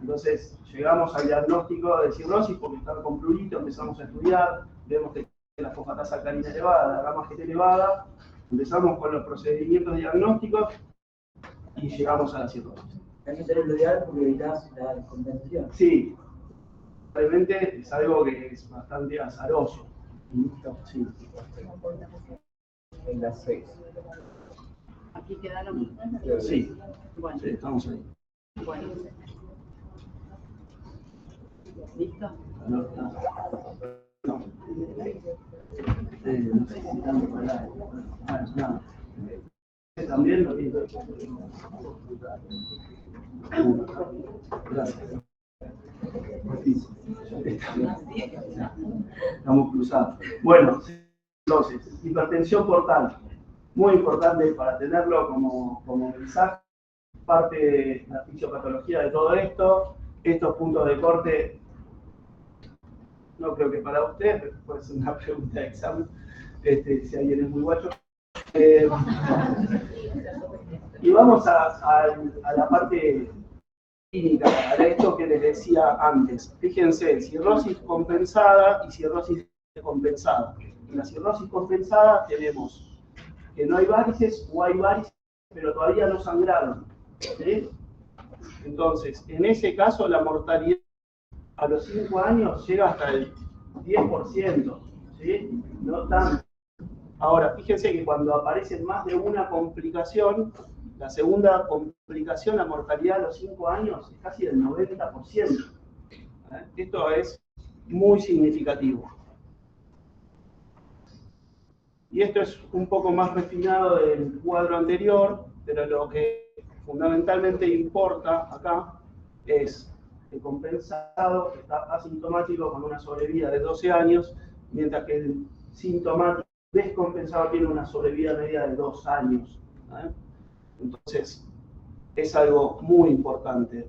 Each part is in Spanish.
Entonces, llegamos al diagnóstico de cirrosis porque estaba con prurito, empezamos a estudiar, vemos que la fosfatasa alcalina elevada, la gamma GT elevada, empezamos con los procedimientos diagnósticos y llegamos a la cirrosis. Hay que tenerlo ideal porque evitas la descompensación. Sí, realmente es algo que es bastante azaroso. Sí. En las 6. Aquí quedaron. Sí, Bueno, sí, estamos ahí. bueno. ¿Listo? No, no. No. No sé si tanto para nada. También lo tiene. Gracias. Estamos cruzados. Bueno, entonces, hipertensión portal. Muy importante para tenerlo como mensaje. Parte de la fisiopatología de todo esto. Estos puntos de corte, no creo que para usted, pero puede ser una pregunta de examen, si alguien es muy guacho. Y vamos a la parte clínica, a esto que les decía antes. Fíjense, cirrosis compensada y cirrosis descompensada. En la cirrosis compensada tenemos que no hay varices o hay varices, pero todavía no sangraron. ¿Sí? Entonces, en ese caso, la mortalidad a los 5 años llega hasta el 10%. ¿Sí? No tanto. Ahora, fíjense que cuando aparecen más de una complicación, la segunda complicación, la mortalidad a los 5 años, es casi del 90%. Esto es muy significativo. Y esto es un poco más refinado del cuadro anterior, pero lo que fundamentalmente importa acá es el compensado está asintomático con una sobrevida de 12 años, mientras que el sintomático descompensado tiene una sobrevida media de 2 años. Entonces, es algo muy importante.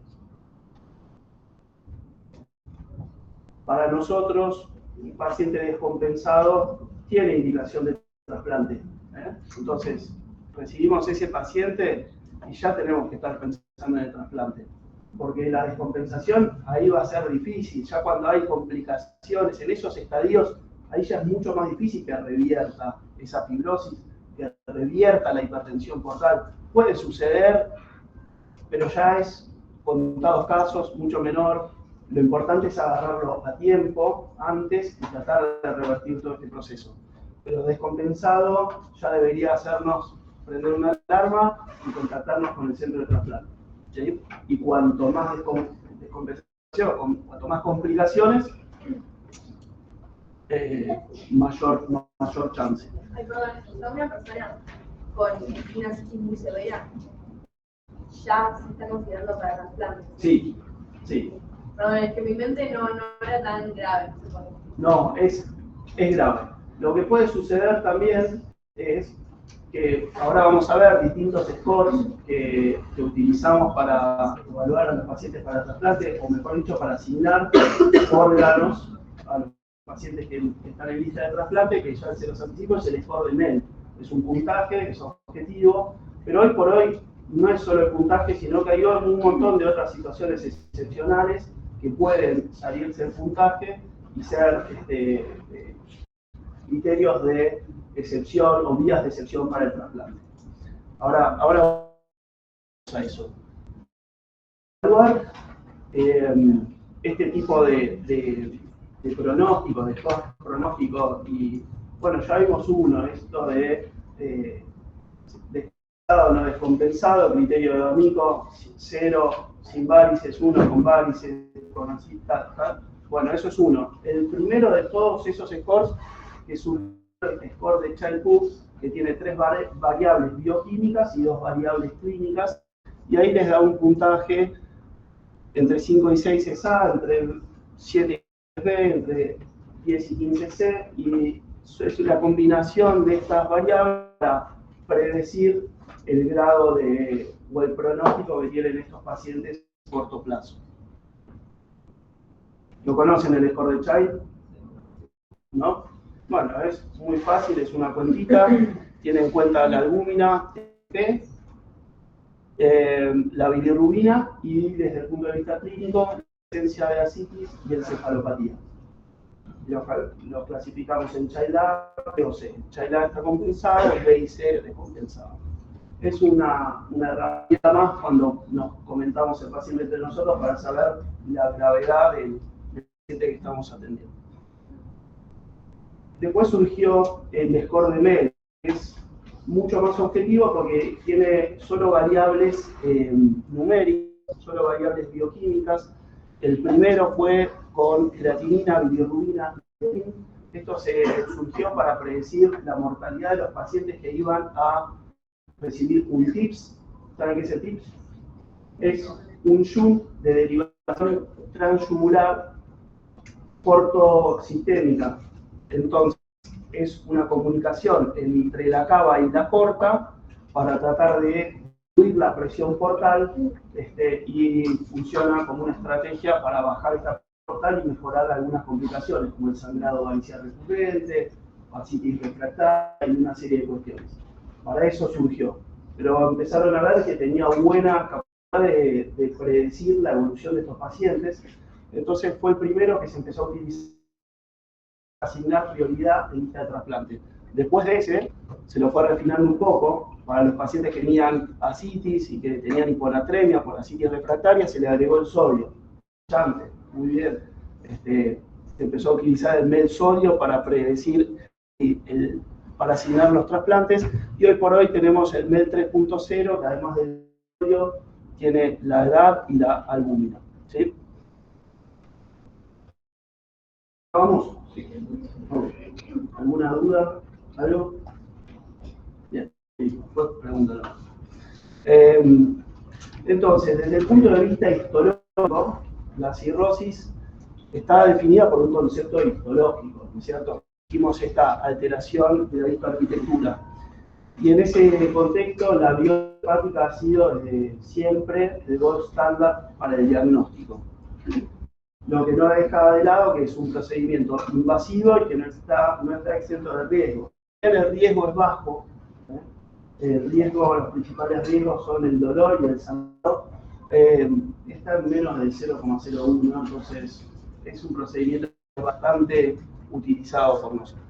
Para nosotros, un paciente descompensado tiene indicación de trasplante. Entonces, recibimos ese paciente y ya tenemos que estar pensando en el trasplante. Porque la descompensación ahí va a ser difícil. Ya cuando hay complicaciones en esos estadios, ahí ya es mucho más difícil que revierta esa fibrosis, que revierta la hipertensión portal. Puede suceder, pero ya es contados casos, mucho menor. Lo importante es agarrarlo a tiempo, antes, y tratar de revertir todo este proceso. Pero descompensado ya debería hacernos prender una alarma y contactarnos con el centro de trasplante. ¿Sí? Y cuanto más descompensación, cuanto más complicaciones, mayor chance. Ay, perdón, una persona con una cistitis muy severa ya se está considerando para trasplante. Sí, sí. Perdón, es que mi mente no era tan grave. No, es grave. Lo que puede suceder también es que ahora vamos a ver distintos scores que utilizamos para evaluar a los pacientes para trasplante, o mejor dicho, para asignar órganos a los pacientes que están en lista de trasplante, que ya se los anticipo, es el score de MEL. Es un puntaje, es objetivo, pero hoy por hoy no es solo el puntaje, sino que hay un montón de otras situaciones excepcionales que pueden salirse del puntaje y ser criterios de excepción o vías de excepción para el trasplante. Ahora vamos a eso. Evaluar este tipo de pronósticos, de pronósticos, y bueno, ya vimos uno, esto de descompensado, no descompensado, criterio de D'Amico, 0, sin varices, 1 con varices, con así, tal. Bueno, eso es uno. El primero de todos esos scores es un score de Child-Pugh que tiene 3 variables bioquímicas y 2 variables clínicas, y ahí les da un puntaje entre 5 y 6 es A, entre 7 y 10 B, entre 10 y 15 C, y es la combinación de estas variables para predecir el grado o el pronóstico que tienen estos pacientes a corto plazo. ¿Lo conocen el score de Child? ¿No? Bueno, es muy fácil, es una cuentita, tiene en cuenta la albúmina T, la bilirrubina y desde el punto de vista clínico, la presencia de ascitis y encefalopatía. Los clasificamos en Child A, B o C. Child A está compensado, B y C descompensado. Es una herramienta más cuando nos comentamos el paciente entre nosotros para saber la gravedad del paciente que estamos atendiendo. Después surgió el score de MED, que es mucho más objetivo porque tiene solo variables numéricas, solo variables bioquímicas. El primero fue con creatinina, bilirrubina. Esto se surgió para predecir la mortalidad de los pacientes que iban a recibir un TIPS. ¿Saben qué es el TIPS? Es un SHUNT de derivación transyumular portosistémica. Entonces, es una comunicación entre la cava y la porta para tratar de reducir la presión portal y funciona como una estrategia para bajar esta presión portal y mejorar algunas complicaciones como el sangrado variceal recurrente, ascitis refractaria y una serie de cuestiones. Para eso surgió, pero empezaron a ver que tenía buena capacidad de predecir la evolución de estos pacientes, entonces fue el primero que se empezó a utilizar, asignar prioridad en lista de trasplante. Después de ese, se lo fue refinando un poco, para los pacientes que tenían ascitis y que tenían hiponatremia por ascitis refractaria, se le agregó el sodio. Muy bien, se empezó a utilizar el MED sodio para predecir para asignar los trasplantes, y hoy por hoy tenemos el MED 3.0, que además del sodio tiene la edad y la albúmina. ¿Sí? ¿Vamos? Sí. ¿Alguna duda? ¿Algo? Bien, pues pregúntalo. Entonces, desde el punto de vista histológico, la cirrosis está definida por un concepto histológico, ¿no es cierto? Dijimos esta alteración de la histoarquitectura. Y en ese contexto, la biohepática ha sido desde siempre el gold standard para el diagnóstico. Lo que no deja de lado que es un procedimiento invasivo y que no está exento de riesgo. El riesgo es bajo. Los principales riesgos son el dolor y el sangrado. Está en menos del 0,01, entonces es un procedimiento bastante utilizado por nosotros.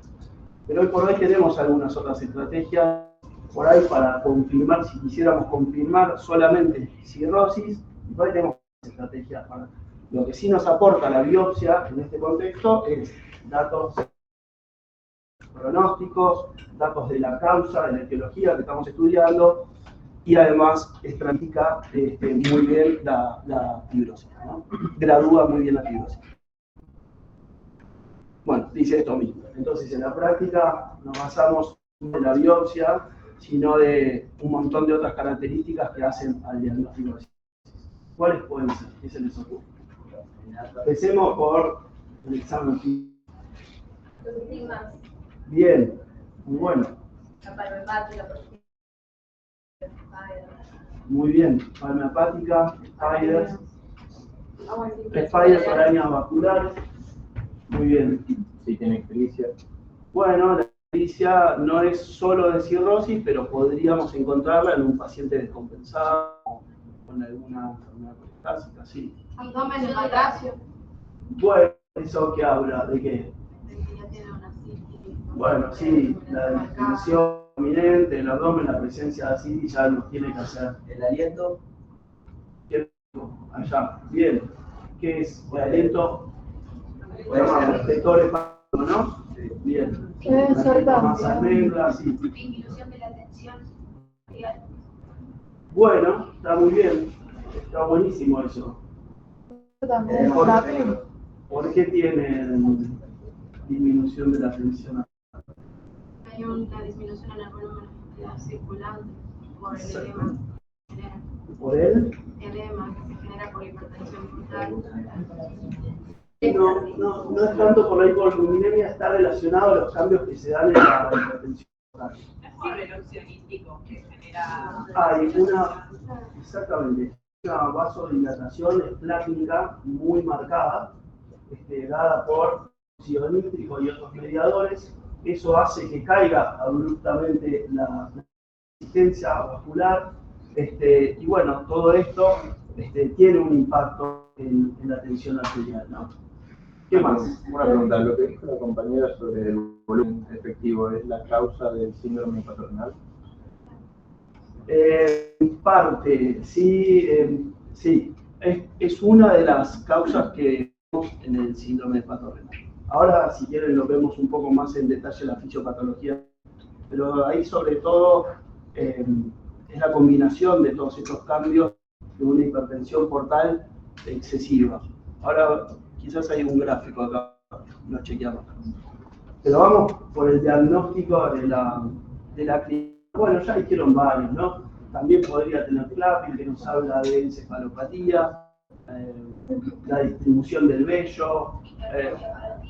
Pero hoy por hoy tenemos algunas otras estrategias por ahí para confirmar, si quisiéramos confirmar solamente cirrosis, hoy tenemos estrategias para. Lo que sí nos aporta la biopsia en este contexto es datos pronósticos, datos de la causa, de la etiología que estamos estudiando, y además estratifica muy bien la fibrosis, ¿no? Gradúa muy bien la fibrosis. Bueno, dice esto mismo. Entonces, en la práctica nos basamos no en la biopsia, sino de un montón de otras características que hacen al diagnóstico de cirrosis. ¿Cuáles pueden ser? ¿Qué se les ocurre? Empecemos por el examen. Los estigmas. Bien, muy bueno. La palmopática, por ejemplo. Muy bien. Palma hepática, spiders. Spiders, arañas vasculares. Muy bien. Si tiene ictericia. Bueno, la ictericia no es solo de cirrosis, pero podríamos encontrarla en un paciente descompensado con alguna enfermedad metastásica, sí. Abdomen hematracio. Bueno, ¿eso qué habla? ¿De qué? De que ya tiene una citis. Bueno, sí, la definición prominente del abdomen, la presencia de ascitis ya nos tiene que hacer. El aliento. Allá, bien. ¿Qué es? El aliento. Puede ser. Receptor hepático, ¿no? Sí, bien. Puede ser Más también. almendras, sí. Disminución de la tensión. Bueno, está muy bien. Está buenísimo eso. También ¿Por, rápido. ¿Por qué tienen disminución de la tensión? Hay una disminución en el volumen circulante por el edema. ¿Por él? Edema que se genera por hipertensión portal. No es tanto por la hipoliminemia, está relacionado a los cambios que se dan en la hipertensión portal. Reduccionístico que genera. Hay exactamente, una vasodilatación esplática muy marcada, dada por óxido nítrico y otros mediadores. Eso hace que caiga abruptamente la resistencia vascular, Y bueno, todo esto tiene un impacto en la tensión arterial, ¿no? ¿Qué más? Una pregunta, lo que dijo la compañera sobre el volumen efectivo, ¿es la causa del síndrome paternal? En parte, sí, sí. Es una de las causas que vemos en el síndrome paternal. Ahora, si quieren, lo vemos un poco más en detalle la fisiopatología, pero ahí sobre todo es la combinación de todos estos cambios de una hipertensión portal excesiva. Ahora, quizás hay un gráfico acá, lo chequeamos. Pero vamos por el diagnóstico de la clínica. Bueno, ya dijeron varios, ¿no? También podría tener Clapping, que nos habla de encefalopatía, la distribución del vello,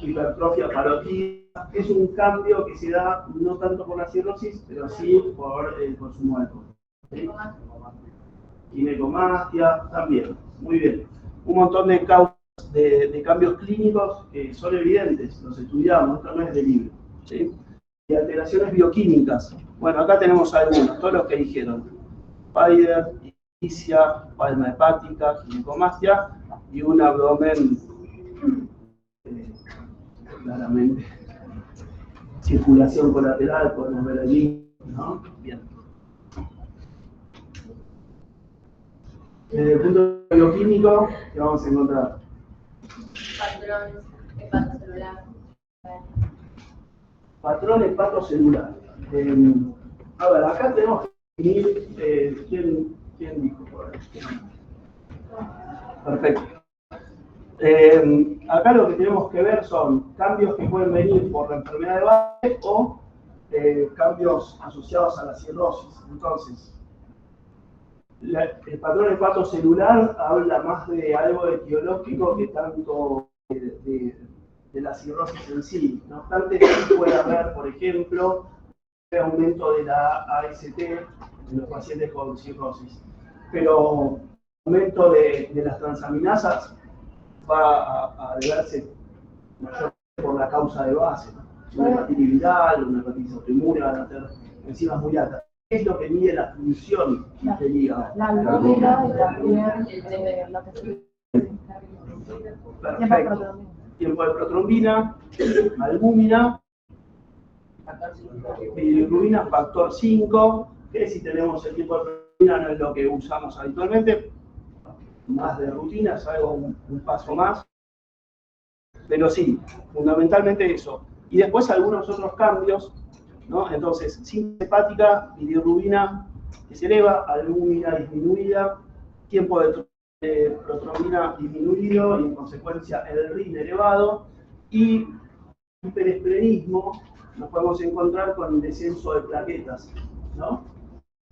hipertrofia parotídea. Es un cambio que se da no tanto por la cirrosis, pero sí por el consumo de alcohol. ¿Sí? Ginecomastia, también. Muy bien. Un montón de causas de cambios clínicos que son evidentes, los estudiamos, esto no es de libro. ¿Sí? Y alteraciones bioquímicas. Bueno, acá tenemos algunos, todos los que dijeron. Spider, icticia, palma hepática, ginecomastia y un abdomen claramente circulación colateral por los velallín, ¿no? Bien. Desde el punto de vista bioquímico, ¿qué vamos a encontrar? Patrón hepatocelular. Patrón hepatocelular. A ver, acá tenemos que definir quién dijo por ahí. Perfecto. Acá lo que tenemos que ver son cambios que pueden venir por la enfermedad de base o cambios asociados a la cirrosis. Entonces, el patrón hepatocelular habla más de algo etiológico que tanto de la cirrosis en sí. No obstante, sí puede haber, por ejemplo, un aumento de la AST en los pacientes con cirrosis. Pero el aumento de las transaminasas va a deberse mayormente por la causa de base. Una hepatitis viral, una hepatitis autoinmune, van a tener enzimas muy altas. ¿Qué es lo que mide la función del hígado? La albúmina y también lo que se Perfecto. Tiempo de protrombina, albúmina, bilirrubina, factor 5, que si tenemos el tiempo de protrombina no es lo que usamos habitualmente, más de rutina, es algo un paso más, pero sí, fundamentalmente eso. Y después algunos otros cambios, ¿no? Entonces, síntesis hepática, bilirrubina que se eleva, albúmina disminuida, tiempo de protrombina disminuido y en consecuencia el RIN elevado, y hiperesplenismo nos podemos encontrar con el descenso de plaquetas, ¿no?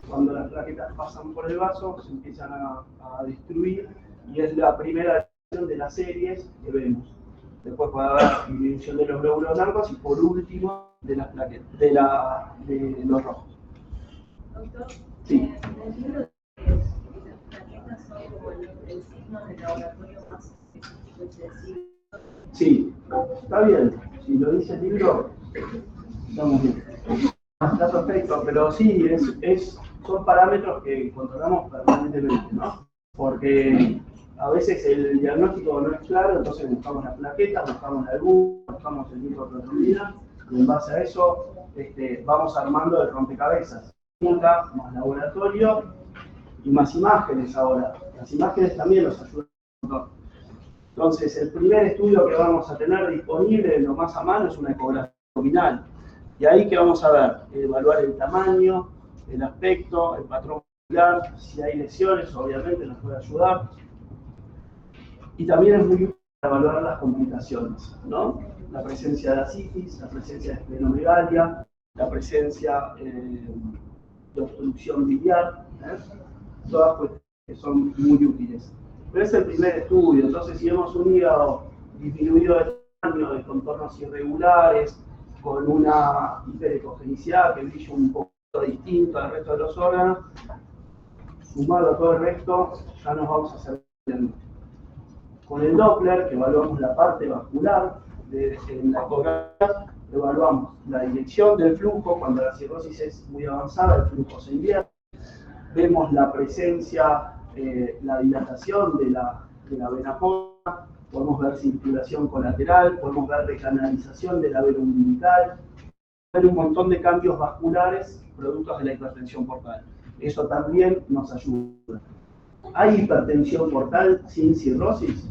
Cuando las plaquetas pasan por el vaso se empiezan a destruir y es la primera de las series que vemos. Después puede haber disminución de los glóbulos blancos y por último de las plaquetas, de los rojos. Doctor, Sí. en el libro de las plaquetas son como el signo de laboratorio más específico y sensible. Sí, está bien. Si lo dice el libro, estamos bien. Está perfecto, pero sí, son parámetros que controlamos permanentemente, ¿no? Porque a veces el diagnóstico no es claro, entonces buscamos las plaquetas, buscamos la albúmina, buscamos el microproteína, y en base a eso vamos armando el rompecabezas. Más laboratorio y más imágenes ahora. Las imágenes también nos ayudan un montón. Entonces, el primer estudio que vamos a tener disponible, lo más a mano, es una ecografía abdominal. Y ahí que vamos a ver, evaluar el tamaño, el aspecto, el patrón muscular, si hay lesiones, obviamente nos puede ayudar. Y también es muy útil para evaluar las complicaciones, ¿no? La presencia de asitis, la presencia de esplenomegalia, la presencia de obstrucción biliar, todas cuestiones que son muy útiles. Pero es el primer estudio, entonces si vemos un hígado disminuido de tamaño, de contornos irregulares, con una hiperecogenicidad que brilla un poco distinto al resto de los órganos, sumado a todo el resto, ya nos vamos a hacer bien. Con el Doppler, que evaluamos la parte vascular, en la ecografía, evaluamos la dirección del flujo, cuando la cirrosis es muy avanzada, el flujo se invierte, vemos la presencia, la dilatación de la vena porta, podemos ver circulación colateral, podemos ver recanalización de la vena umbilical, ver un montón de cambios vasculares productos de la hipertensión portal. Eso también nos ayuda. ¿Hay hipertensión portal sin cirrosis?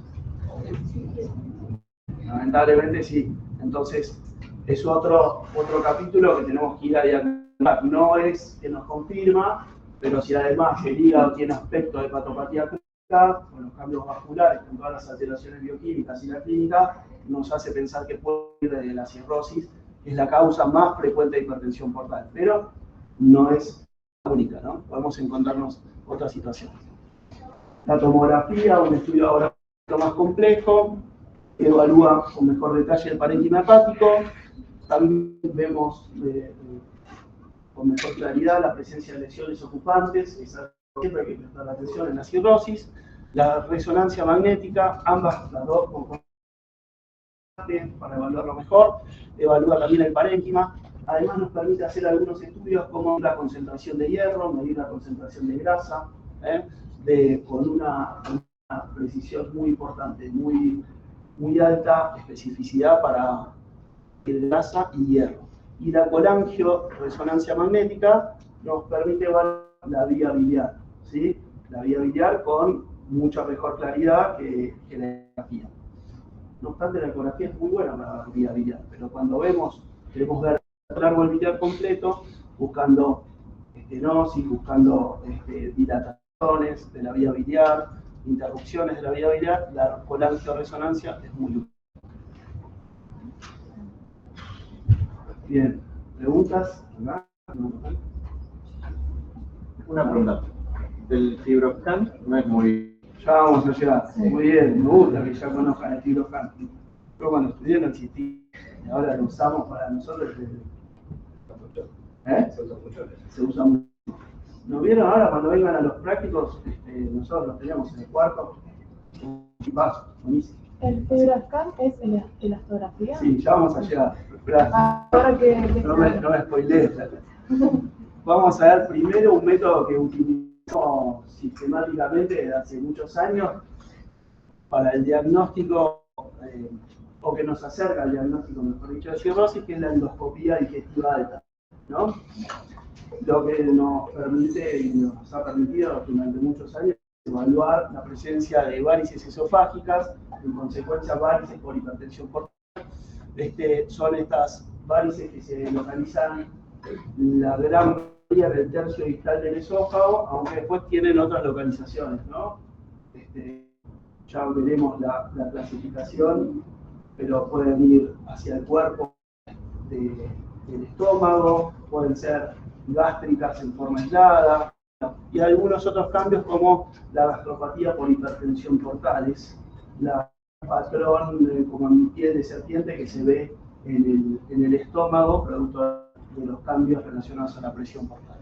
Lamentablemente sí. Entonces, es otro capítulo que tenemos que ir a diagnosticar. No es que nos confirma, pero si además el hígado tiene aspecto de hepatopatía crónica, con los cambios vasculares, con todas las alteraciones bioquímicas y la clínica, nos hace pensar que puede ir de la cirrosis, que es la causa más frecuente de hipertensión portal. Pero no es la única, ¿no? Podemos encontrarnos otras situaciones. La tomografía, un estudio ahora más complejo, evalúa con mejor detalle el parénquima hepático. También vemos con mejor claridad la presencia de lesiones ocupantes, siempre hay que prestar atención en la cirrosis. La resonancia magnética, ambas, las dos, para evaluarlo mejor, evalúa también el parénquima. Además nos permite hacer algunos estudios como la concentración de hierro, medir la concentración de grasa, con una precisión muy importante, muy alta especificidad para grasa y hierro. Y la colangio resonancia magnética nos permite evaluar la vía biliar, ¿sí? La vía biliar con mucha mejor claridad que la ecografía. No obstante, la ecografía es muy buena para la vía biliar, pero cuando queremos ver el árbol biliar completo, buscando estenosis, buscando dilataciones de la vía biliar, interrupciones de la vía biliar, la colangio-resonancia es muy útil. Bien, ¿preguntas? Una pregunta. El FibroScan no es muy... Ya vamos a llegar. Muy bien, me gusta que ya conozcan el FibroScan. Yo cuando estudié no existía, y ahora lo usamos para nosotros. Se usa mucho. ¿Nos vieron ahora cuando vengan a los prácticos? Nosotros los tenemos en el cuarto. Un paso, buenísimo. ¿El FibroScan es elastografía? Sí, ya vamos a llegar. Esperá. Ahora que... No me spoilees. Vamos a ver primero un método que utilizamos sistemáticamente desde hace muchos años para el diagnóstico, o que nos acerca al diagnóstico, mejor dicho, de cirrosis, que es la endoscopía digestiva alta, ¿no? Lo que nos permite y nos ha permitido durante muchos años evaluar la presencia de varices esofágicas, en consecuencia varices por hipertensión portal. Son estas varices que se localizan la gran mayoría del tercio distal del esófago, aunque después tienen otras localizaciones, ¿no? Ya veremos la clasificación, pero pueden ir hacia el cuerpo del estómago, pueden ser gástricas en forma aislada, y algunos otros cambios como la gastropatía por hipertensión portal, es la patrón como en piel de serpiente que se ve en el estómago producto de los cambios relacionados a la presión portal.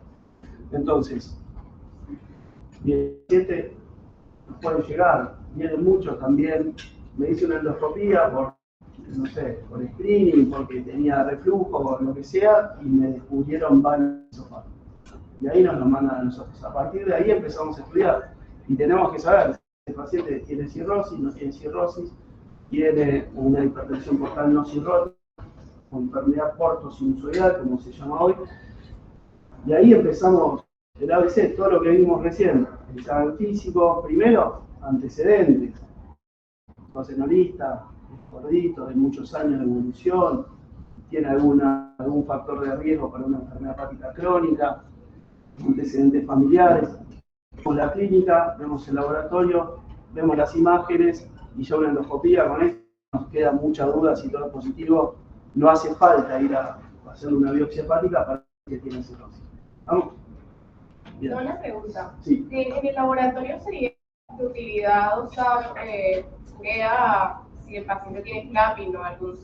Entonces, bien, nos pueden llegar, vienen muchos también, me hice una endoscopía por screening, porque tenía reflujo o lo que sea, y me descubrieron varios esófagos. Y ahí nos lo mandan a nosotros. A partir de ahí empezamos a estudiar, y tenemos que saber si el paciente tiene cirrosis, no tiene cirrosis, tiene una hipertensión portal no cirrótica, o enfermedad portosinusoidal, como se llama hoy. Y ahí empezamos el ABC, todo lo que vimos recién, el examen físico, primero, antecedentes, cosenolista, gordito, de muchos años de evolución, tiene algún factor de riesgo para una enfermedad hepática crónica, antecedentes familiares. Vemos la clínica, vemos el laboratorio, vemos las imágenes, y ya una endoscopía con esto nos queda mucha duda si todo es positivo. No hace falta ir a hacer una biopsia hepática para que tiene cirrosis. ¿Vamos? Bien. Una pregunta. Sí. En el laboratorio sería de utilidad usar urea si el paciente tiene CLAPI o algún...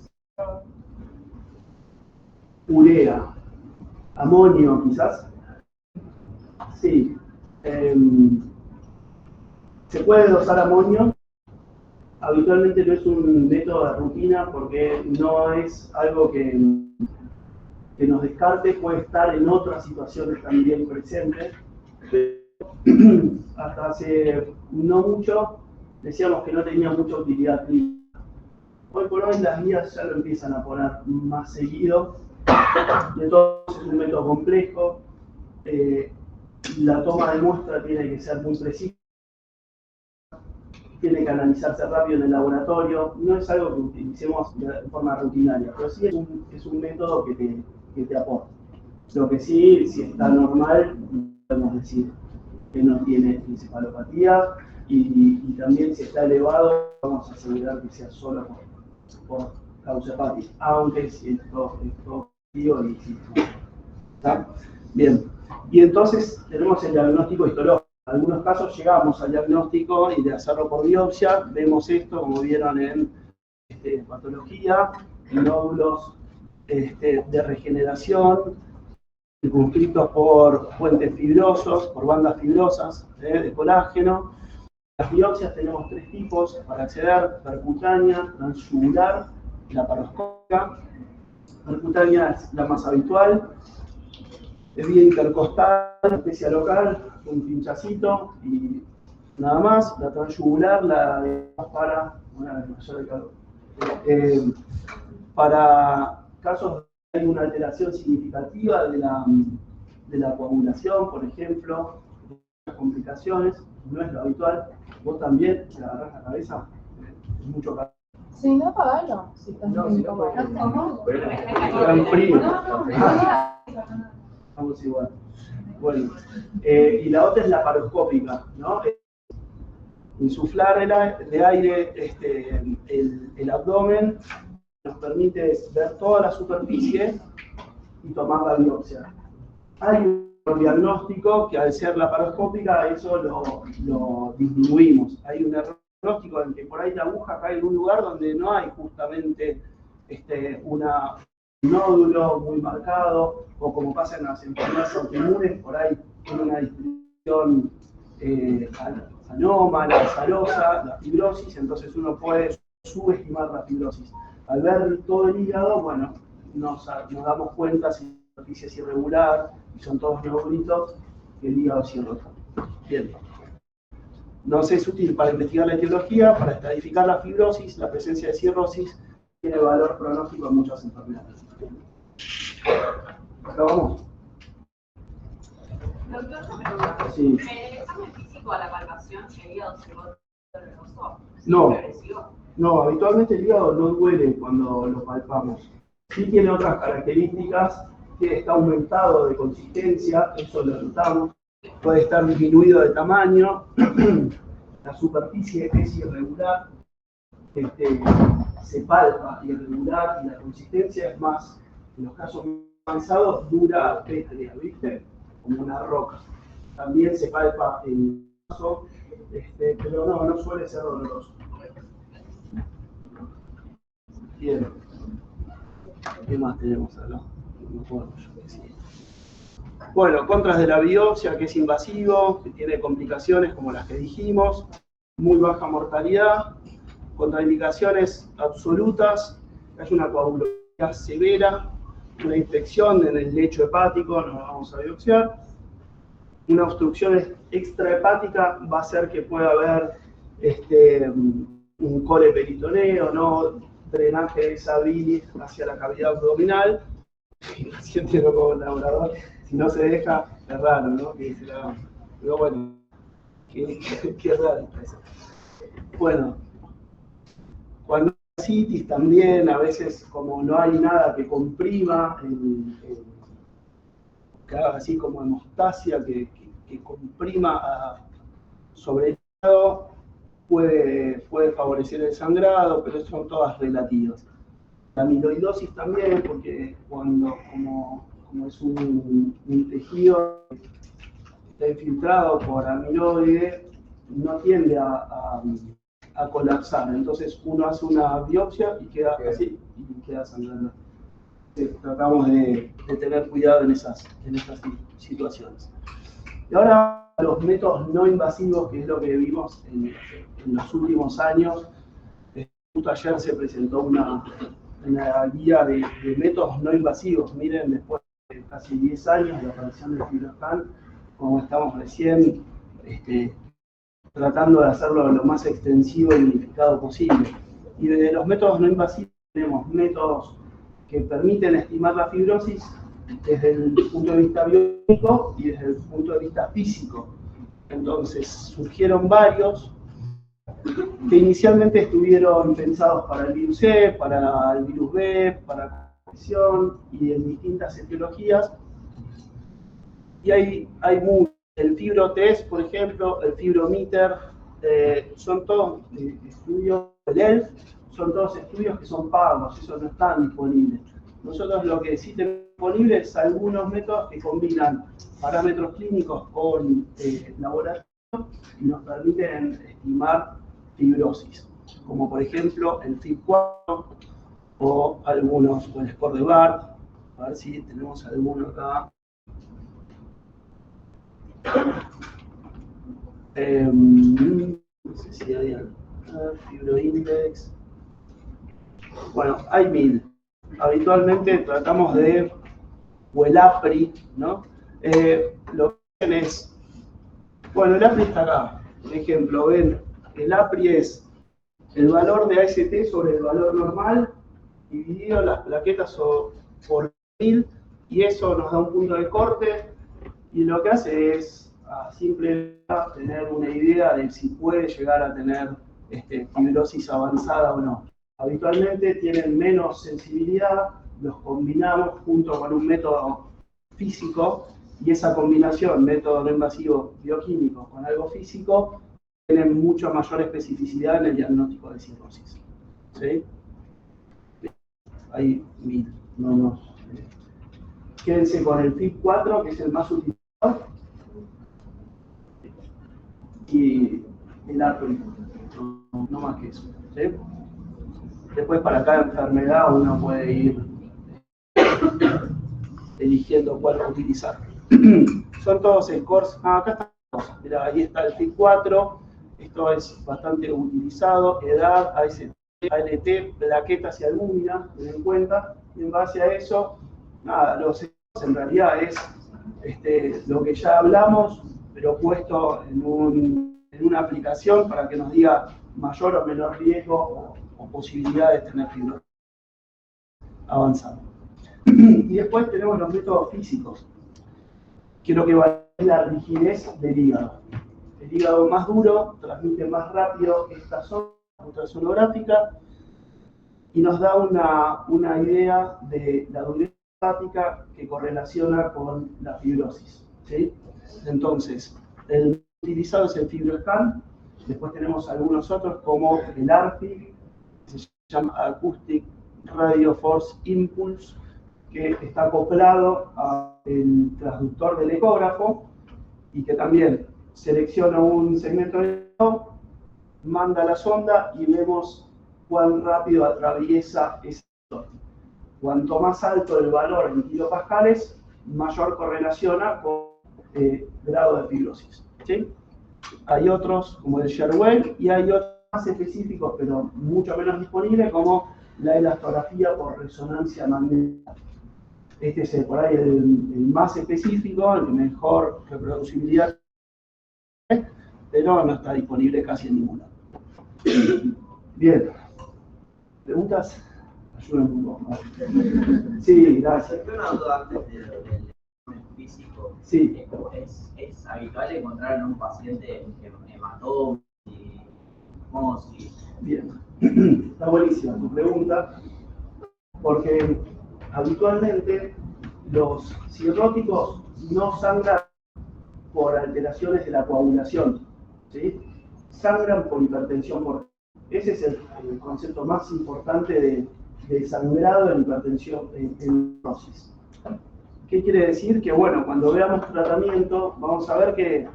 Urea, amonio quizás. Sí. Se puede dosar amonio. Habitualmente no es un método de rutina porque no es algo que nos descarte, puede estar en otras situaciones también presentes. hasta hace no mucho decíamos que no tenía mucha utilidad clínica. Hoy por hoy las guías ya lo empiezan a poner más seguido. De todo es un método complejo. La toma de muestra tiene que ser muy precisa. Tiene que analizarse rápido en el laboratorio. No es algo que utilicemos de forma rutinaria, pero sí es un método que te aporta. Lo que sí, si está normal, podemos decir que no tiene encefalopatía y también si está elevado, vamos a asegurar que sea solo por causa hepática, aunque si esto es positivo y si ¿está? Bien, y entonces tenemos el diagnóstico histológico. En algunos casos llegamos al diagnóstico y de hacerlo por biopsia, vemos esto como vieron en patología, nódulos de regeneración, circunscritos por puentes fibrosos, por bandas fibrosas de colágeno. Las biopsias tenemos tres tipos para acceder: percutánea, transyugular y laparoscópica. Percutánea es la más habitual, es vía intercostal, anestesia local, un pinchacito y nada más. La transyugular la dejamos para casos de hay una alteración significativa de la coagulación, por ejemplo, las complicaciones, no es lo habitual. Vos también te agarrás la cabeza, es mucho calor. Si no, apagalo. Si estás No, si no, incómodo. Está en frío. Estamos igual. Bueno, y la otra es la laparoscópica, ¿no? Insuflar de aire el abdomen nos permite ver toda la superficie y tomar la biopsia. Hay un diagnóstico que al ser laparoscópica eso lo disminuimos. Hay un error diagnóstico en que por ahí la aguja cae en un lugar donde no hay justamente un nódulo muy marcado, o como pasa en las enfermedades autoinmunes, por ahí tiene una distribución anómala, azarosa, la fibrosis, entonces uno puede subestimar la fibrosis. Al ver todo el hígado, bueno, nos damos cuenta si la superficie es irregular y son todos nódulitos, que el hígado es irregular. Bien. Nos es útil para investigar la etiología, para estratificar la fibrosis, la presencia de cirrosis, tiene valor pronóstico en muchas enfermedades. Acá vamos. Doctor, yo me pregunto, Sí. ¿en el examen físico a la palpación el hígado se lo rehosó? No. No, habitualmente el hígado no duele cuando lo palpamos. Sí tiene otras características, que está aumentado de consistencia, eso lo notamos. Puede estar disminuido de tamaño, la superficie es irregular, se palpa irregular y la consistencia es más, en los casos más avanzados, dura, pétrea, ¿viste? Como una roca. También se palpa el brazo, pero no suele ser doloroso. Bien. ¿Qué más tenemos acá? No puedo yo decir. Bueno, contras de la biopsia, que es invasivo, que tiene complicaciones como las que dijimos, muy baja mortalidad, contraindicaciones absolutas, hay una coagulación severa, una infección en el lecho hepático, nos vamos a biopsiar. Una obstrucción extrahepática va a hacer que pueda haber un coleperitoneo, ¿no? Drenaje de esa bilis hacia la cavidad abdominal. El paciente no como colaborador, si no se deja, es raro, ¿no? Pero bueno, qué raro eso. Bueno, cuando hay citis también, a veces como no hay nada que comprima, que haga así como hemostasia, que comprima sobre el hígado, puede favorecer el sangrado, pero son todas relativas. La amiloidosis también, porque como es un tejido que está infiltrado por amiloide, no tiende a colapsar. Entonces uno hace una biopsia y queda así, y queda sangrando. Tratamos de tener cuidado en estas situaciones. Y ahora los métodos no invasivos, que es lo que vimos en los últimos años. Justo ayer se presentó una guía de métodos no invasivos. Miren, después de casi 10 años de la aparición del FibroScan, como estamos recién tratando de hacerlo lo más extensivo y unificado posible. Y de los métodos no invasivos tenemos métodos que permiten estimar la fibrosis desde el punto de vista biológico y desde el punto de vista físico. Entonces surgieron varios que inicialmente estuvieron pensados para el virus E, para el virus B, para la infección y en distintas etiologías. Y hay muchos. El FibroTest, por ejemplo, el FibroMeter, son todos estudios del ELF, son todos estudios que son pagos, esos no están disponibles. Nosotros lo que sí tenemos disponibles es algunos métodos que combinan parámetros clínicos con laboratorio y nos permiten estimar fibrosis, como por ejemplo el FIB4 o algunos, o el score de Bart. A ver si tenemos alguno acá. No sé si hay FibroIndex. Bueno, hay 1000. Habitualmente tratamos de, o el APRI, ¿no? Lo que ven es, bueno, el APRI está acá. Por ejemplo, ven, el APRI es el valor de AST sobre el valor normal dividido las plaquetas por 1000, y eso nos da un punto de corte, y lo que hace es a simple vista tener una idea de si puede llegar a tener fibrosis avanzada o no. Habitualmente tienen menos sensibilidad, los combinamos junto con un método físico, y esa combinación, método no invasivo bioquímico con algo físico, tienen mucho mayor especificidad en el diagnóstico de cirrosis. ¿Sí? Hay 1000, no nos... Quédense con el FIB4, que es el más utilizado, y el APRI, no más que eso. ¿Sí? Después para cada enfermedad uno puede ir eligiendo cuál utilizar. Son todos scores. Acá están las cosas. Mirá, ahí está el FIB4, esto es bastante utilizado, edad, AST, ALT, plaquetas y albúmina, ten en cuenta, y en base a eso, nada, los scores en realidad es lo que ya hablamos, pero puesto en una aplicación para que nos diga mayor o menor riesgo o posibilidad de tener fibrosis avanzada. Y después tenemos los métodos físicos, que lo que va es la rigidez del hígado. El hígado más duro transmite más rápido esta zona ultrasonográfica y nos da una idea de la dureza hepática que correlaciona con la fibrosis. ¿Sí? Entonces, el utilizado es el FibroScan. Después tenemos algunos otros como el ARPI, que se llama Acoustic Radio Force Impulse, que está acoplado al transductor del ecógrafo y que también selecciona un segmento de eco, manda la sonda y vemos cuán rápido atraviesa ese sector. Cuanto más alto el valor en kilopascales, mayor correlaciona con grado de fibrosis. ¿Sí? Hay otros como el Sherwell y hay otros más específicos, pero mucho menos disponibles, como la elastografía por resonancia magnética. Este es por ahí el más específico, el que mejor reproducibilidad, pero no está disponible casi en ninguna. Bien. ¿Preguntas? Ayúdenme un poco. Sí, gracias. Una duda antes del físico. Sí. ¿Es habitual encontrar en un paciente hematoma y hemosis? Bien. Está buenísima tu pregunta, porque habitualmente los cirróticos no sangran por alteraciones de la coagulación, ¿sí? Sangran por hipertensión portal. Ese es el concepto más importante de sangrado en hipertensión, en cirrosis. ¿Qué quiere decir? Que bueno, cuando veamos tratamiento, vamos a ver que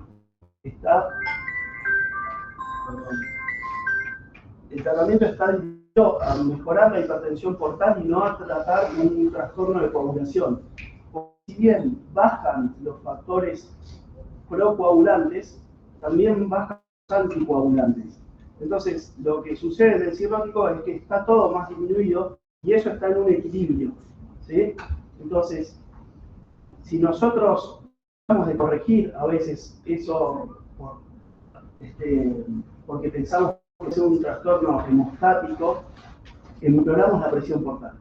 el tratamiento está dirigido a mejorar la hipertensión portal y no a tratar un trastorno de coagulación. Si bien bajan los factores procoagulantes, también bajan los anticoagulantes. Entonces, lo que sucede en el cirrótico es que está todo más disminuido y eso está en un equilibrio, ¿sí? Entonces, si nosotros tratamos de corregir a veces porque pensamos que es un trastorno hemostático, empeoramos la presión portal.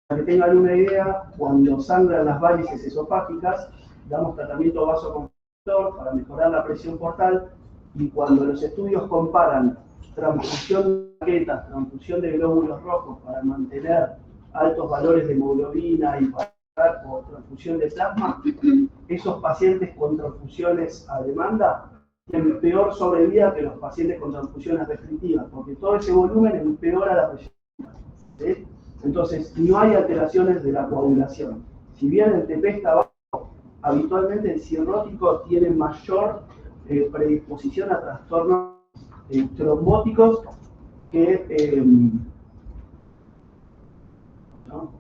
Para que tengan una idea, cuando sangran las varices esofágicas, damos tratamiento vasoconstrictor para mejorar la presión portal, y cuando los estudios comparan transfusión de plaquetas, transfusión de glóbulos rojos para mantener altos valores de hemoglobina y o transfusión de plasma, esos pacientes con transfusiones a demanda tienen peor sobrevida que los pacientes con transfusiones restrictivas, porque todo ese volumen empeora la presión. ¿Sí? Entonces, no hay alteraciones de la coagulación. Si bien el TP está bajo, habitualmente el cirrótico tiene mayor predisposición a trastornos trombóticos que ¿no?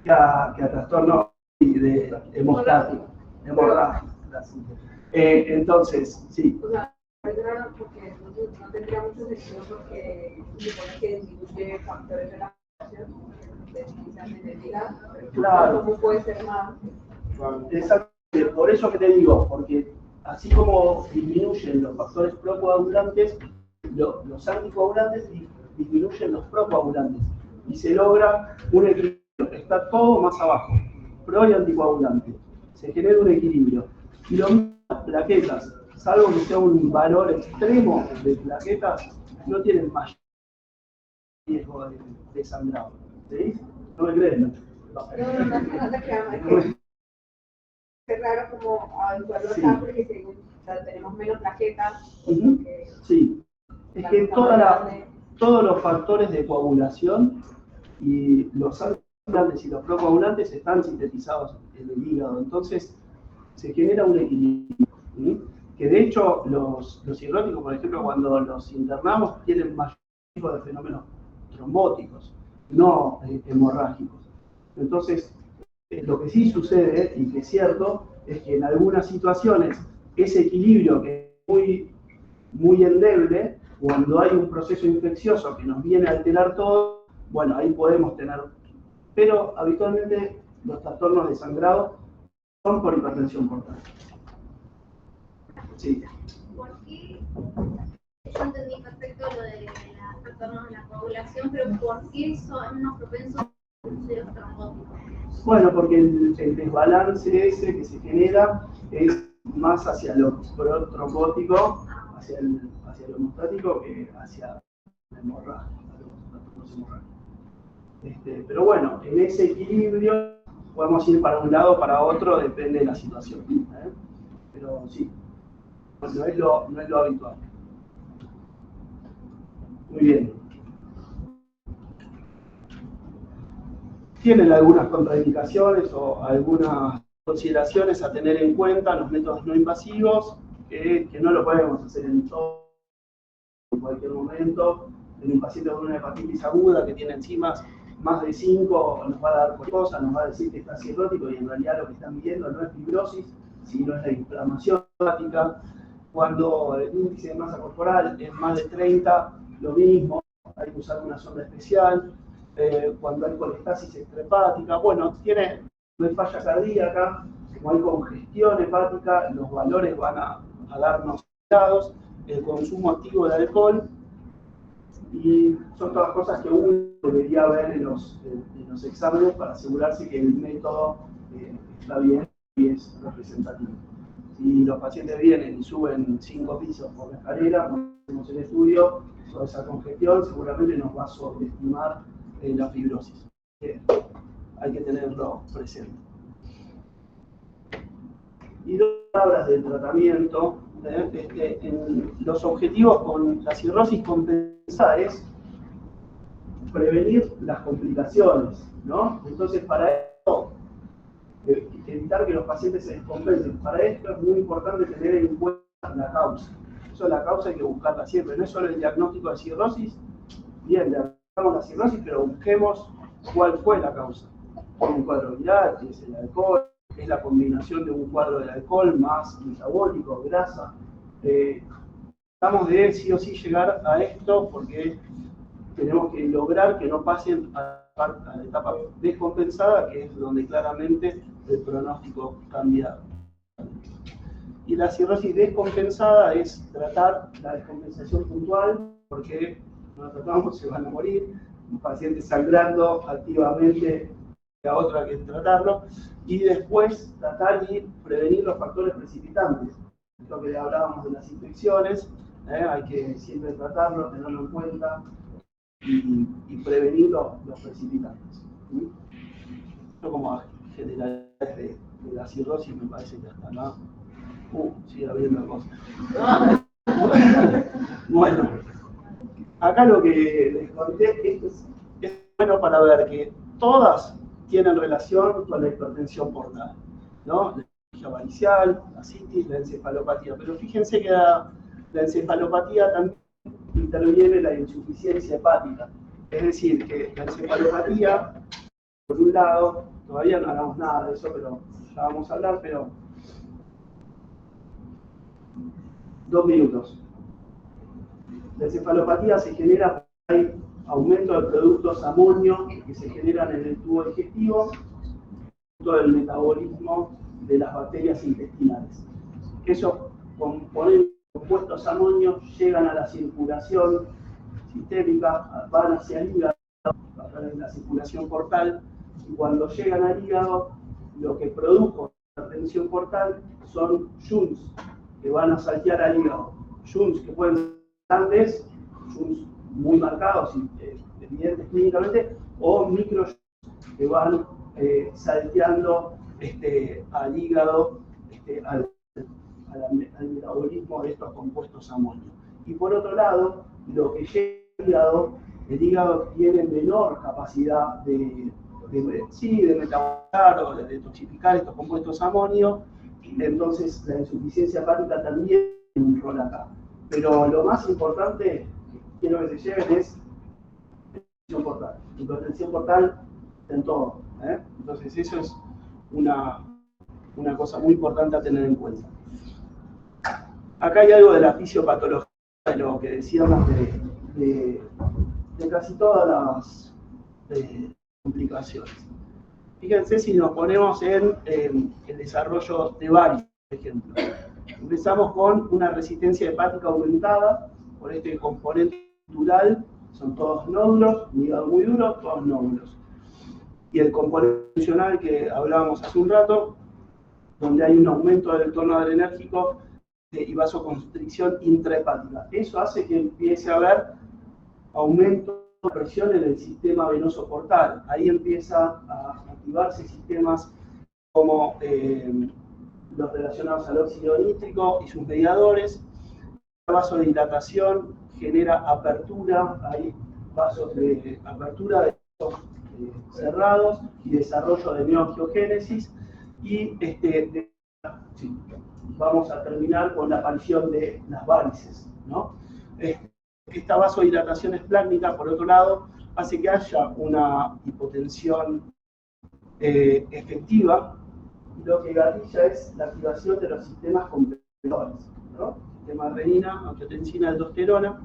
que a trastornos de hemostático. Entonces, sí. O sea, es raro porque no tendría mucho sentido porque supone que disminuye factores de la población, especialmente el hígado. Claro. ¿Cómo puede ser más? Exacto. Por eso que te digo, porque así como disminuyen los factores procoagulantes, los anticoagulantes disminuyen los procoagulantes y se logra un equilibrio. Está todo más abajo, pro y anticoagulante. Se genera un equilibrio. Y lo mismo las plaquetas, salvo que sea un valor extremo de plaquetas, no tienen mayor riesgo de sangrado. ¿Sí? ¿No me creen? No te creas, es raro como habituarlo acá porque según, o sea, tenemos menos plaquetas. Sí, es que todos los factores de coagulación y los anticoagulantes y los procoagulantes están sintetizados en el hígado, entonces se genera un equilibrio. ¿Sí? Que de hecho los cirróticos, por ejemplo, cuando los internamos tienen mayor tipo de fenómenos trombóticos, no hemorrágicos. Entonces, lo que sí sucede, y que es cierto, es que en algunas situaciones ese equilibrio que es muy endeble, cuando hay un proceso infeccioso que nos viene a alterar todo, bueno, ahí podemos tener, pero habitualmente los trastornos de sangrado son por hipertensión portal. Sí. ¿Por qué? Yo entendí perfecto lo de los trastornos de la coagulación, pero ¿por qué son unos propensos a los trombóticos? Bueno, porque el desbalance ese que se genera es más hacia lo trombótico, hacia lo hemostático, que hacia la hemorragia, los hemorrágicos. Pero bueno, en ese equilibrio podemos ir para un lado o para otro, depende de la situación. Pero sí, no es lo habitual. Muy bien. Tienen algunas contraindicaciones o algunas consideraciones a tener en cuenta los métodos no invasivos, que no lo podemos hacer en cualquier momento. En un paciente con una hepatitis aguda que tiene enzimas más de 5, nos va a dar cualquier cosa, nos va a decir que está cirrótico y en realidad lo que están viendo no es fibrosis, sino es la inflamación hepática. Cuando el índice de masa corporal es más de 30, lo mismo, hay que usar una sonda especial. Cuando hay colestasis extrahepática, bueno, no hay falla cardíaca, como hay congestión hepática, los valores van a darnos dados, el consumo activo de alcohol, y son todas cosas que uno debería ver en los exámenes para asegurarse que el método está bien y es representativo. Si los pacientes vienen y suben 5 pisos por la escalera, cuando hacemos el estudio sobre esa congestión, seguramente nos va a sobreestimar la fibrosis. Hay que tenerlo presente. Y dos palabras del tratamiento. Los objetivos con la cirrosis compensada es prevenir las complicaciones, ¿no? Entonces, para esto, evitar que los pacientes se descompensen. Para esto es muy importante tener en cuenta la causa. Eso, la causa hay que buscarla siempre. No es solo el diagnóstico de cirrosis. Bien, diagnosticamos la cirrosis, pero busquemos cuál fue la causa. Es un cuadro viral, es el alcohol, es la combinación de un cuadro de alcohol más metabólico, grasa. Tratamos de sí o sí llegar a esto porque tenemos que lograr que no pasen a la etapa descompensada, que es donde claramente el pronóstico cambia. Y la cirrosis descompensada es tratar la descompensación puntual, porque no la tratamos, se van a morir, un paciente sangrando activamente, la otra que tratarlo, y después tratar y prevenir los factores precipitantes. Lo que hablábamos de las infecciones, hay que siempre tratarlo, tenerlo en cuenta y prevenir los precipitantes. ¿Sí? Esto como generalidades de la cirrosis me parece que hasta acá sigue habiendo cosas. Bueno, acá lo que les conté es bueno para ver que todas tienen relación con la hipertensión portal, ¿no? La hemorragia varicial, la citis, la encefalopatía. Pero fíjense que la encefalopatía también interviene la insuficiencia hepática. Es decir, que la encefalopatía, por un lado, todavía no hagamos nada de eso, pero ya vamos a hablar, pero 2 minutos. La encefalopatía se genera, hay aumento de productos amonio que se generan en el tubo digestivo, todo el metabolismo de las bacterias intestinales. Esos compuestos amonio llegan a la circulación sistémica, van hacia el hígado, a través de la circulación portal, y cuando llegan al hígado, lo que produjo la tensión portal son shunts que van a saltear al hígado. Shunts que pueden ser grandes, shunts muy marcados y evidentes clínicamente, o micro que van salteando al hígado, al metabolismo de estos compuestos amonio. Y por otro lado, lo que llega al hígado, el hígado tiene menor capacidad de metabolizar o de detoxificar estos compuestos amonio, entonces la insuficiencia hepática también tiene un rol acá. Pero lo más importante que quiero que se lleven es hipertensión portal. Hipertensión portal en todo. Entonces eso es una cosa muy importante a tener en cuenta. Acá hay algo de la fisiopatología, de lo que decíamos de casi todas las complicaciones. Fíjense si nos ponemos en el desarrollo de varices, por ejemplo. Empezamos con una resistencia hepática aumentada por este componente cultural, son todos nódulos, un hígado muy duro, todos nódulos. Y el componente funcional que hablábamos hace un rato, donde hay un aumento del entorno adrenérgico y vasoconstricción intrahepática. Eso hace que empiece a haber aumento de presión en el sistema venoso portal. Ahí empieza a activarse sistemas como los relacionados al óxido nítrico y sus mediadores. La vasodilatación genera apertura, hay vasos de apertura de vasos cerrados y desarrollo de neoangiogénesis. Y vamos a terminar con la aparición de las varices, ¿no? Esta vasodilatación esplácnica, por otro lado, hace que haya una hipotensión efectiva. Lo que gatilla es la activación de los sistemas complementarios, ¿no? Sistema renina, angiotensina, aldosterona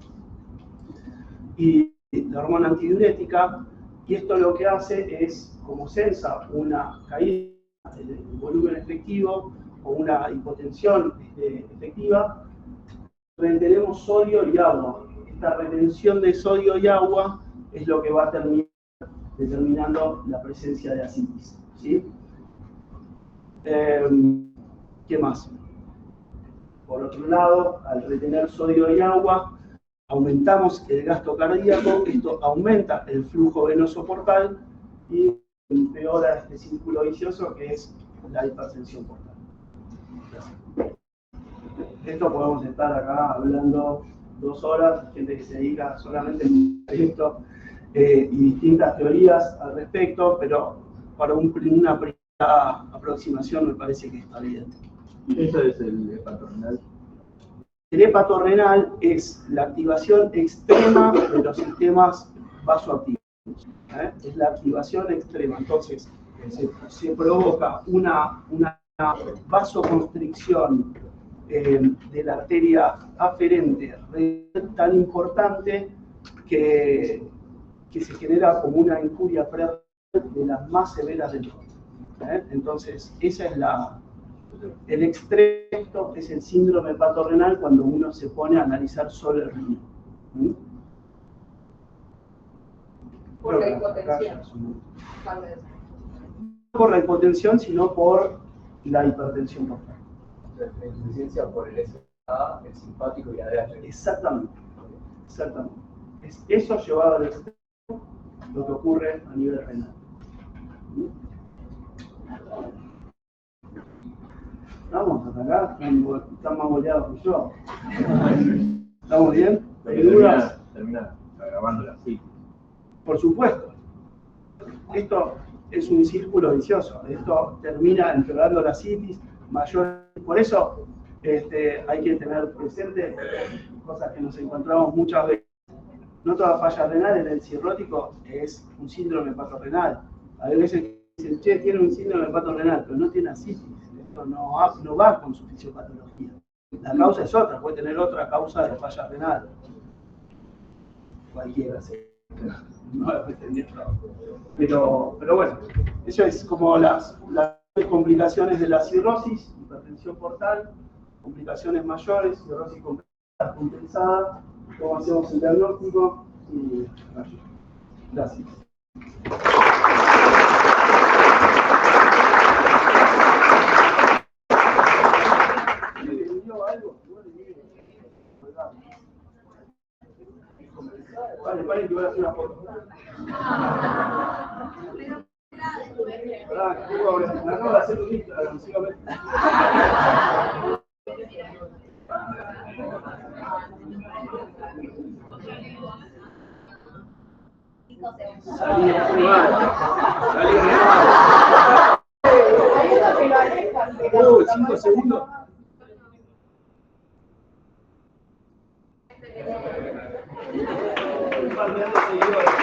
y la hormona antidiurética. Y esto lo que hace es, como sensa una caída del volumen efectivo o una hipotensión efectiva, retenemos sodio y agua. Esta retención de sodio y agua es lo que va a terminar determinando la presencia de ascitis, ¿sí? ¿Qué más? Por otro lado, al retener sodio y agua, aumentamos el gasto cardíaco, esto aumenta el flujo venoso portal y empeora este círculo vicioso que es la hipertensión portal. Esto podemos estar acá hablando 2 horas, gente que se dedica solamente a esto y distintas teorías al respecto, pero para una primera aproximación me parece que está bien. Eso es el hepatorenal. El hepatorenal es la activación extrema de los sistemas vasoactivos. Es la activación extrema. Entonces, se provoca una vasoconstricción de la arteria aferente tan importante que se genera como una injuria prerenal de las más severas del mundo. Entonces, esa es el extremo, es el síndrome hepatorenal cuando uno se pone a analizar solo el riñón. Por la hipotensión. No por la hipotensión, sino por la hipertensión portal. La insuficiencia por el SPA, el simpático y la DH. Exactamente. Exactamente. Es eso llevado al extremo lo que ocurre a nivel renal. ¿Estamos hasta acá? ¿Están más boleados que yo? ¿Estamos bien? ¿Hay dudas? Termina agravando la psiquis. Por supuesto. Esto es un círculo vicioso. Esto termina empeorando la citis mayor. Por eso hay que tener presente cosas que nos encontramos muchas veces. No toda falla renal en el cirrótico es un síndrome hepatorenal. Hay veces que dicen, che, tiene un síndrome hepatorenal, pero no tiene asitis. Esto no va con su fisiopatología. La causa es otra, puede tener otra causa de falla renal. Cualquiera, sí. No es pretendiendo. Pero bueno, eso es como las complicaciones de la cirrosis, hipertensión portal, complicaciones mayores, cirrosis compensada, cómo hacemos el diagnóstico y gracias. Vale, paren que voy a hacer una foto. Me acabo de hacer un Instagram, sígame. Salí muy mal. Salí muy mal. 5 segundos. Un par de seguidores.